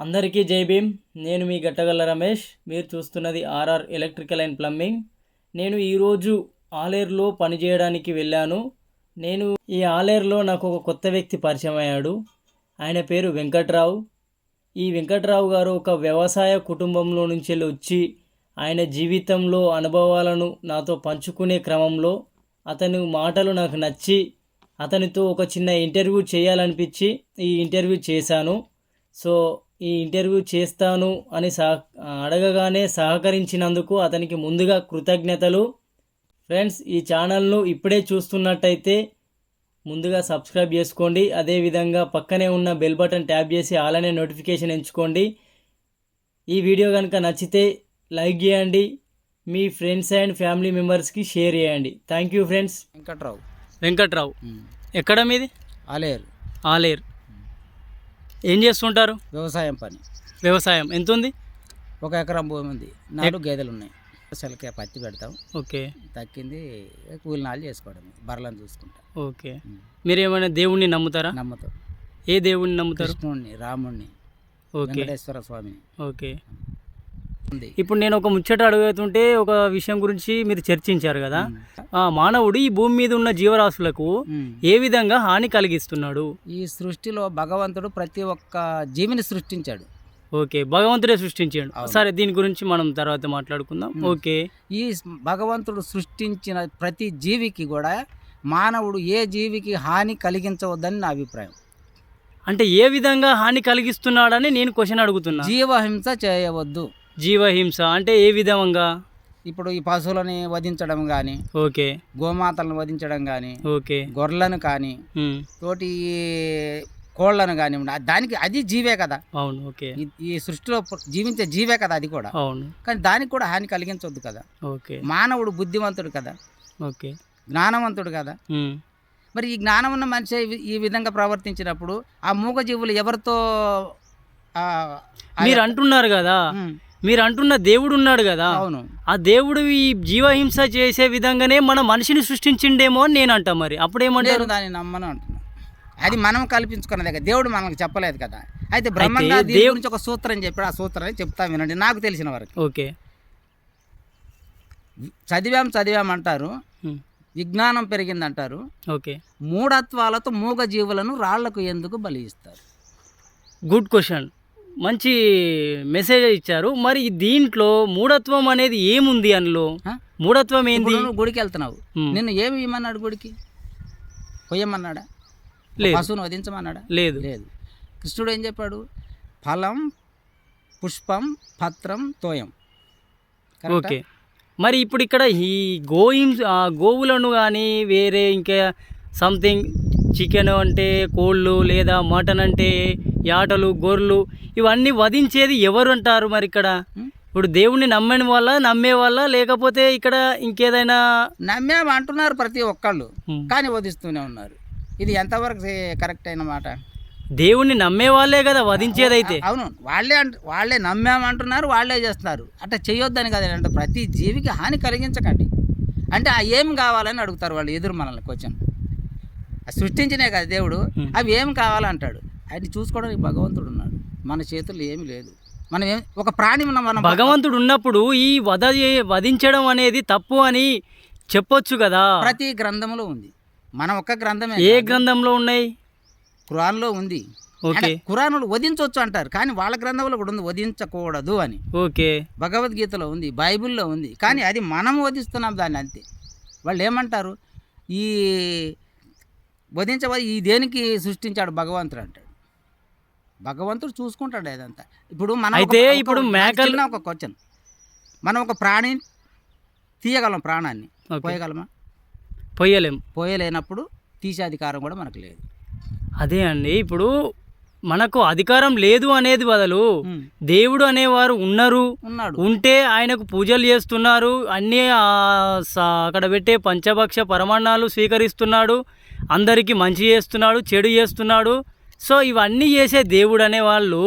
అందరికీ జై భీమ్. నేను మీ గట్టగల్ల రమేష్. మీరు చూస్తున్నది ఆర్ఆర్ ఎలక్ట్రికల్ అండ్ ప్లంబింగ్. నేను ఈరోజు ఆలేరులో పనిచేయడానికి వెళ్ళాను. ఈ ఆలేరులో నాకు ఒక కొత్త వ్యక్తి పరిచయం అయ్యాడు. ఆయన పేరు వెంకట్రావు. ఈ వెంకట్రావు గారు ఒక వ్యవసాయ కుటుంబంలో నుంచి వచ్చి ఆయన జీవితంలో అనుభవాలను నాతో పంచుకునే క్రమంలో అతని మాటలు నాకు నచ్చి అతనితో ఒక చిన్న ఇంటర్వ్యూ చేయాలనిపించి ఈ ఇంటర్వ్యూ చేశాను. సో ఈ ఇంటర్వ్యూ చేస్తాను అని అడగగానే సహకరించినందుకు అతనికి ముందుగా కృతజ్ఞతలు. ఫ్రెండ్స్, ఈ ఛానల్ను ఇప్పుడే చూస్తున్నట్టయితే ముందుగా సబ్స్క్రైబ్ చేసుకోండి. అదేవిధంగా పక్కనే ఉన్న బెల్ బటన్ ట్యాప్ చేసి ఆల్ అనే నోటిఫికేషన్ ఎంచుకోండి. ఈ వీడియో కనుక నచ్చితే లైక్ చేయండి, మీ ఫ్రెండ్స్ అండ్ ఫ్యామిలీ మెంబర్స్కి షేర్ చేయండి. Thank you friends. వెంకట్రావు ఎక్కడ మీది? ఆలేరు. ఏం చేస్తుంటారు? వ్యవసాయం ఎంత ఉంది? 1 ఎకరం భూమి ఉంది. 4 గేదెలు ఉన్నాయి. అసలుకే పత్తి పెడతాం. ఓకే. తక్కింది కూలి నాలు చేసుకోవడం, బర్రెలను చూసుకుంటా. ఓకే. మీరు ఏమైనా దేవుణ్ణి నమ్ముతారా? నమ్ముతాం. ఏ దేవుణ్ణి నమ్ముతారు? కృష్ణుడిని, రాముడిని, వెంకటేశ్వర స్వామిని. ఓకే. ఇప్పుడు నేను ఒక ముచ్చట అడుగుతుంటే ఒక విషయం గురించి మీరు చర్చించారు కదా, మానవుడు ఈ భూమి మీద ఉన్న జీవరాశులకు ఏ విధంగా హాని కలిగిస్తున్నాడు? ఈ సృష్టిలో భగవంతుడు ప్రతి ఒక్క జీవిని సృష్టించాడు. ఓకే, భగవంతుడే సృష్టించాడు. సరే, దీని గురించి మనం తర్వాత మాట్లాడుకుందాం. ఓకే. ఈ భగవంతుడు సృష్టించిన ప్రతి జీవికి కూడా మానవుడు ఏ జీవికి హాని కలిగించవద్దని నా అభిప్రాయం. అంటే ఏ విధంగా హాని కలిగిస్తున్నాడని నేను క్వశ్చన్ అడుగుతున్నా. జీవహింస చేయవద్దు. జీవహింస అంటే ఏ విధంగా? ఇప్పుడు ఈ పశువులని వధించడం కానీ, ఓకే, గోమాతలను వధించడం కానీ, ఓకే, గొర్రెలను కానీ, తోటి కోళ్లను కానీ, దానికి అది జీవే కదా. అవును. ఓకే. ఈ సృష్టిలో జీవించే జీవే కదా అది కూడా. అవును. కానీ దానికి కూడా హాని కలిగించవద్దు కదా. ఓకే. మానవుడు బుద్ధివంతుడు కదా. ఓకే. జ్ఞానవంతుడు కదా. మరి ఈ జ్ఞానం ఉన్న మనిషి ఈ విధంగా ప్రవర్తించినప్పుడు ఆ మూగజీవులు ఎవరితో? మీరు అంటున్నారు కదా, మీరు అంటున్న దేవుడు ఉన్నాడు కదా. అవును. ఆ దేవుడు ఈ జీవహింస చేసే విధంగానే మన మనిషిని సృష్టించిండేమో అని నేను అంటా. మరి అప్పుడేమంటారు? దాన్ని నమ్మను అంటున్నాను. అది మనం కల్పించుకున్నదే కదా, దేవుడు మనకు చెప్పలేదు కదా. అయితే బ్రహ్మంగా దీని గురించి ఒక సూత్రం చెప్పాడు. ఆ సూత్రాన్ని చెప్తా వినండి, నాకు తెలిసిన వరకు. ఓకే. చదివామంటారు, విజ్ఞానం పెరిగిందంటారు. ఓకే. మూఢత్వాలతో మూగ జీవులను రాళ్లకు ఎందుకు బలి ఇస్తారు? Good question. మంచి మెసేజ్ ఇచ్చారు. మరి దీంట్లో మూఢత్వం అనేది ఏముంది? అందులో మూఢత్వం ఏంది? గుడికి వెళ్తున్నావు, నిన్ను ఏమి ఇమ్మన్నాడు? గుడికి పొయ్యమన్నాడా? లేదు. పశువును వధించమన్నాడా? లేదు. లేదు. కృష్ణుడు ఏం చెప్పాడు? ఫలం, పుష్పం, పత్రం, తోయం. ఓకే. మరి ఇప్పుడు ఇక్కడ ఈ గోవులను కానీ వేరే ఇంకా సంథింగ్ చికెన్ అంటే కోళ్ళు లేదా మటన్ అంటే యాటలు, గొర్రెలు ఇవన్నీ వధించేది ఎవరు అంటారు? మరి ఇక్కడ ఇప్పుడు దేవుణ్ణి నమ్మే వాళ్ళ లేకపోతే ఇక్కడ ఇంకేదైనా? నమ్మేమంటున్నారు ప్రతి ఒక్కళ్ళు, కానీ వధిస్తూనే ఉన్నారు. ఇది ఎంతవరకు కరెక్ట్ అయిన మాట? దేవుణ్ణి నమ్మే వాళ్ళే కదా వధించేదైతే. అవును, వాళ్ళే నమ్మేమంటున్నారు, వాళ్ళే చేస్తున్నారు. అట్లా చేయొద్దని కదా. అంటే ప్రతి జీవికి హాని కలిగించకండి అంటే ఏం కావాలని అడుగుతారు వాళ్ళు ఎదురు మనల్ని క్వశ్చన్. సృష్టించినే కదా దేవుడు, అవి ఏం కావాలంటాడు. అది చూసుకోవడానికి భగవంతుడు ఉన్నాడు, మన చేతుల్లో ఏమి లేదు. మనం ఒక ప్రాణి మనం భగవంతుడు ఉన్నప్పుడు ఈ వధించడం అనేది తప్పు అని చెప్పొచ్చు కదా. ప్రతి గ్రంథంలో ఉంది. మనం ఒక్క గ్రంథమే. ఏ గ్రంథంలో ఉన్నాయి? ఖురాన్లో ఉంది. ఖురాన్లు వధించవచ్చు అంటారు, కానీ వాళ్ళ గ్రంథంలో కూడా ఉంది వధించకూడదు అని. ఓకే. భగవద్గీతలో ఉంది, బైబిల్లో ఉంది, కానీ అది మనం వధిస్తున్నాం దాన్ని, అంతే. వాళ్ళు ఏమంటారు? ఈ ఈ దేనికి సృష్టించాడు భగవంతుడు అంటాడు. భగవంతుడు చూసుకుంటాడు అదంతా. ఇప్పుడు మనం మేకలు ఒక క్వశ్చన్, మనం ఒక ప్రాణిని తీయగలం, ప్రాణాన్ని పోయగలమా? పోయలేనప్పుడు తీసే అధికారం కూడా మనకు లేదు. అదే అండి, ఇప్పుడు మనకు అధికారం లేదు అనేది బదులు దేవుడు అనేవారు ఉంటే ఆయనకు పూజలు చేస్తున్నారు, అన్నీ అక్కడ పెట్టే పంచభక్ష పరమాన్నాలు స్వీకరిస్తున్నాడు, అందరికీ మంచి చేస్తున్నాడు, చెడు చేస్తున్నాడు. సో ఇవన్నీ చేసే దేవుడు అనేవాళ్ళు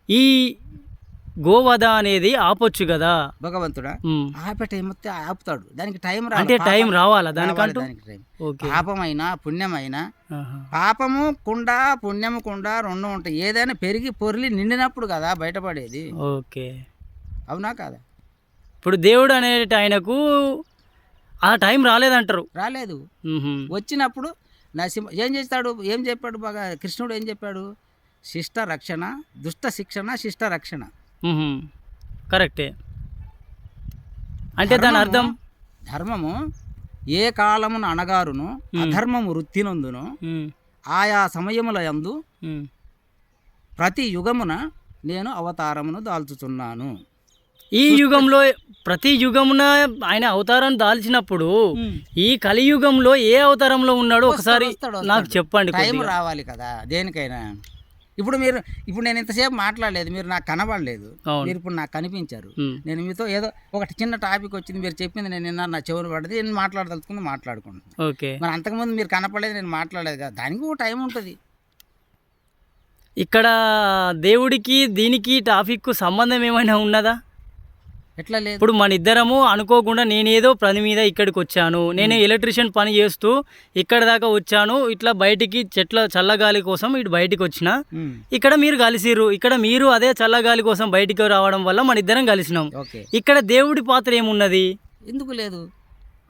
ఈ గోవధ అనేది ఆపొచ్చు కదా. భగవంతుడా ఉమ్. ఆపేట ఏమొస్తే ఆపుతాడు, దానికి టైం అంటే టైం రావాలా దానికంటూ? దానికి టైం. ఓకే. పాపమైనా పుణ్యమైనా, ఆహా. పాపము కుండ పుణ్యము కుండ రెండు ఉంటాయి. ఏదైనా పెరిగి పొర్లి నిండినప్పుడు కదా బయటపడేది. ఓకే. అవునా కాదా? ఇప్పుడు దేవుడు అనే ఆయనకు ఆ టైం రాలేదంటారు. రాలేదు. ఉహుం. వచ్చినప్పుడు ఏం చేస్తాడు, ఏం చెప్పాడు బాగా కృష్ణుడు ఏం చెప్పాడు? శిష్ట రక్షణ, దుష్ట శిక్షణ, శిష్ట రక్షణ. ఉహుం. కరెక్టే. అంటే దాని అర్థం ధర్మము ఏ కాలమున అనగారును అధర్మము వృత్తినందును ఉమ్. ఆయా సమయముల యందు ఉమ్. ప్రతి యుగమున నేను అవతారమును దాల్చుతున్నాను. ఈ యుగంలో ప్రతి యుగమున ఆయన అవతారం దాల్చినప్పుడు ఈ కలియుగంలో ఏ అవతారంలో ఉన్నాడో ఒకసారి నాకు చెప్పండి. టైం కొద్దిగా. రావాలి కదా దేనికైనా. ఇప్పుడు నేను ఇంతసేపు మాట్లాడలేదు, మీరు నాకు కనబడలేదు, అవును. మీరు ఇప్పుడు నాకు కనిపించారు. ఉమ్. నేను మీతో ఏదో ఒకటి చిన్న టాపిక్ వచ్చింది, మీరు చెప్పింది నేను నిన్న నా చెవులు పడింది, నేను మాట్లాడదలుచుకుంది మాట్లాడుకుంటున్నాను. ఓకే. మరి అంతకుముందు మీరు కనపడలేదు, నేను మాట్లాడలేదు కదా, దానికి ఒక టైం ఉంటుంది. ఇక్కడ దేవుడికి దీనికి టాపిక్ సంబంధం ఏమైనా ఉన్నదా? ఎట్లా లేదు. ఇప్పుడు మన ఇద్దరము అనుకోకుండా నేనేదో పని మీద ఇక్కడికి వచ్చాను, నేను ఎలక్ట్రీషియన్ పని చేస్తూ ఇక్కడ దాకా వచ్చాను, ఇట్లా బయటికి చెట్ల చల్లగాలి కోసం ఇటు బయటికి వచ్చిన, ఉమ్. ఇక్కడ మీరు కలిసిర్రు, ఇక్కడ మీరు అదే చల్లగాలి కోసం బయటికి రావడం వల్ల మన ఇద్దరం కలిసినాం. ఓకే. ఇక్కడ దేవుడి పాత్ర ఏమున్నది? ఎందుకు లేదు?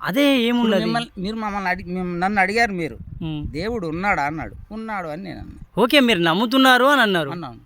అదే ఏమున్నది? మీరు నన్ను అడిగారు, మీరు ఉమ్. దేవుడు ఉన్నాడా అన్నాడు. ఉన్నాడు అని నేను అన్నా. ఓకే, మీరు నమ్ముతున్నారు అని అన్నారు. అన్నాను.